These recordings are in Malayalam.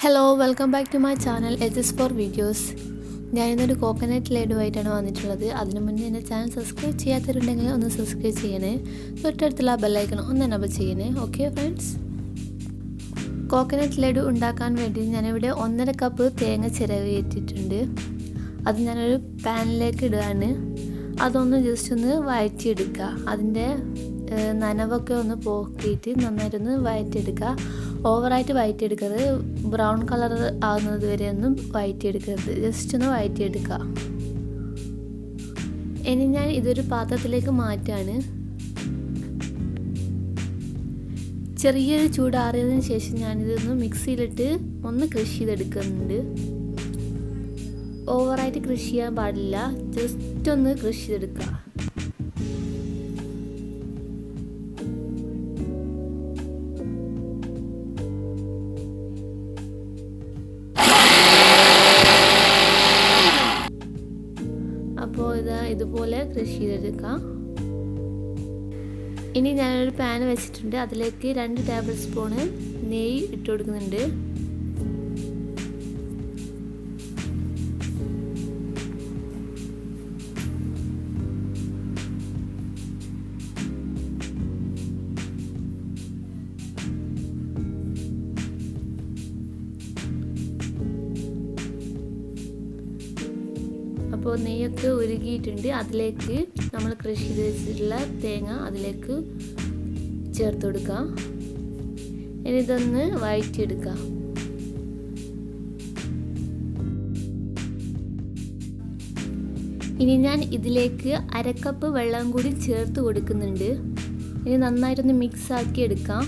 Hello welcome back to my channel H four videos. ഞാനിന്നൊരു കോക്കനട്ട് ലഡുവായിട്ടാണ് വന്നിട്ടുള്ളത്. അതിനു മുന്നേ എൻ്റെ ചാനൽ സബ്സ്ക്രൈബ് ചെയ്യാത്തവരുണ്ടെങ്കിൽ ഒന്ന് സബ്സ്ക്രൈബ് ചെയ്യണേ. തൊട്ടടുത്തുള്ള ബെല്ലൈക്കൺ ഒന്ന് എനേബിൾ ചെയ്യണേ. ഓക്കെ ഫ്രണ്ട്സ്, കോക്കനട്ട് ലഡു ഉണ്ടാക്കാൻ വേണ്ടി ഞാനിവിടെ 1.5 കപ്പ് തേങ്ങ ചിരവിയിട്ടിട്ടുണ്ട്. അത് ഞാനൊരു പാനിലേക്ക് ഇടുകയാണ്. അതൊന്ന് ജസ്റ്റ് ഒന്ന് വഴറ്റിയെടുക്കുക. അതിൻ്റെ നനവൊക്കെ ഒന്ന് പോക്കിയിട്ട് നന്നായിട്ടൊന്ന് വഴറ്റിയെടുക്കുക. ഓവറായിട്ട് വഴറ്റിയെടുക്കരുത്, ബ്രൗൺ കളർ ആകുന്നത് വരെ ഒന്നും വഴറ്റിയെടുക്കരുത്, ജസ്റ്റ് ഒന്ന് വഴറ്റിയെടുക്കുക. ഇനി ഞാൻ ഇതൊരു പാത്രത്തിലേക്ക് മാറ്റാണ്. ചെറിയൊരു ചൂടാറിയതിന് ശേഷം ഞാനിതൊന്ന് മിക്സിയിലിട്ട് ഒന്ന് ക്രഷ് ചെയ്തെടുക്കുന്നുണ്ട്. ഓവറായിട്ട് ക്രഷ് ചെയ്യാൻ പാടില്ല, ജസ്റ്റ് ഒന്ന് ക്രഷ് ചെയ്തെടുക്കുക. അപ്പോൾ ഇതുപോലെ ക്രഷ് ചെയ്തെടുക്കാം. ഇനി ഞാനൊരു പാൻ വെച്ചിട്ടുണ്ട്. അതിലേക്ക് 2 ടേബിൾ സ്പൂണ് നെയ്യ് ഇട്ട് കൊടുക്കുന്നുണ്ട്. അപ്പോൾ നെയ്യൊക്കെ ഉരുകിയിട്ടുണ്ട്. അതിലേക്ക് നമ്മൾ ക്രഷ് ചെയ്ത് വെച്ചിട്ടുള്ള തേങ്ങ അതിലേക്ക് ചേർത്ത് കൊടുക്കാം. ഇനി ഇതൊന്ന് വഴറ്റിയെടുക്കാം. ഇനി ഞാൻ ഇതിലേക്ക് 1/2 കപ്പ് വെള്ളം കൂടി ചേർത്ത് കൊടുക്കുന്നുണ്ട്. ഇനി നന്നായിട്ടൊന്ന് മിക്സ് ആക്കി എടുക്കാം.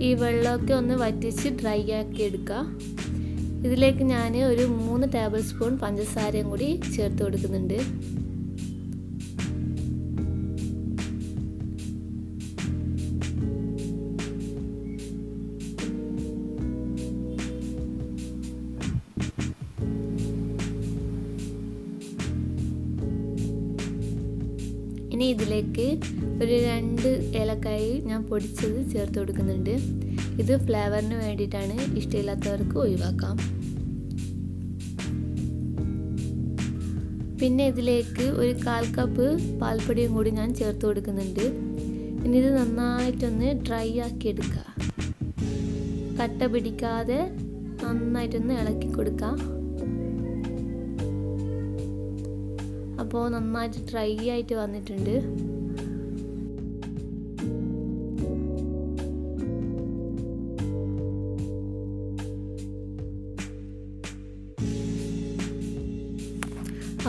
ഈ വെള്ളമൊക്കെ ഒന്ന് വറ്റിച്ച് ഡ്രൈ ആക്കി എടുക്കുക. ഇതിലേക്ക് ഞാൻ ഒരു 3 ടേബിൾ സ്പൂൺ പഞ്ചസാരയും കൂടി ചേർത്ത് കൊടുക്കുന്നുണ്ട്. ഇനി ഇതിലേക്ക് ഒരു 2 ഏലക്കായ ഞാൻ പൊടിച്ചത് ചേർത്ത് കൊടുക്കുന്നുണ്ട്. ഇത് ഫ്ലേവറിന് വേണ്ടിയിട്ടാണ്, ഇഷ്ടമില്ലാത്തവർക്ക് ഒഴിവാക്കാം. പിന്നെ ഇതിലേക്ക് ഒരു 1/4 കപ്പ് പാൽപ്പൊടിയും കൂടി ഞാൻ ചേർത്ത് കൊടുക്കുന്നുണ്ട്. ഇനി ഇത് നന്നായിട്ടൊന്ന് ഡ്രൈ ആക്കി എടുക്കുക. കട്ട പിടിക്കാതെ നന്നായിട്ടൊന്ന് ഇളക്കി കൊടുക്കുക. അപ്പോൾ നന്നായിട്ട് ഡ്രൈ ആയിട്ട് വന്നിട്ടുണ്ട്.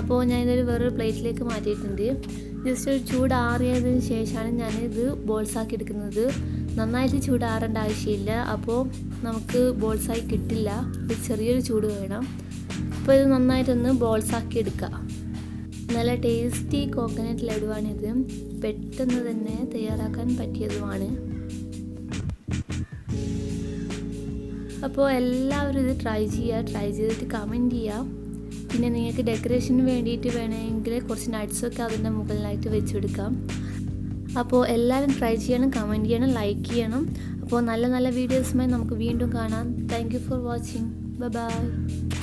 അപ്പോൾ ഞാനിതൊരു വേറൊരു പ്ലേറ്റിലേക്ക് മാറ്റിയിട്ടുണ്ട്. ജസ്റ്റ് ഒരു ചൂടാറിയതിന് ശേഷമാണ് ഞാനിത് ബോൾസാക്കി എടുക്കുന്നത്. നന്നായിട്ട് ചൂടാറേണ്ട ആവശ്യമില്ല, അപ്പോൾ നമുക്ക് ബോൾസായി കിട്ടില്ല. ഒരു ചെറിയൊരു ചൂട് വേണം. അപ്പോൾ ഇത് നന്നായിട്ടൊന്ന് ബോൾസാക്കി എടുക്കുക. നല്ല ടേസ്റ്റി കോക്കനട്ട് ലഡുവാണിത്. പെട്ടെന്ന് തന്നെ തയ്യാറാക്കാൻ പറ്റിയതുമാണ്. അപ്പോൾ എല്ലാവരും ഇത് ട്രൈ ചെയ്തിട്ട് കമൻറ്റ് ചെയ്യുക. പിന്നെ നിങ്ങൾക്ക് ഡെക്കറേഷന് വേണ്ടിയിട്ട് വേണമെങ്കിൽ കുറച്ച് നട്ട്സൊക്കെ അതിൻ്റെ മുകളിലായിട്ട് വെച്ചെടുക്കാം. അപ്പോൾ എല്ലാവരും ട്രൈ ചെയ്യണം, കമൻറ്റ് ചെയ്യണം, ലൈക്ക് ചെയ്യണം. അപ്പോൾ നല്ല നല്ല വീഡിയോസുമായി നമുക്ക് വീണ്ടും കാണാം. Thank you for watching. Bye bye.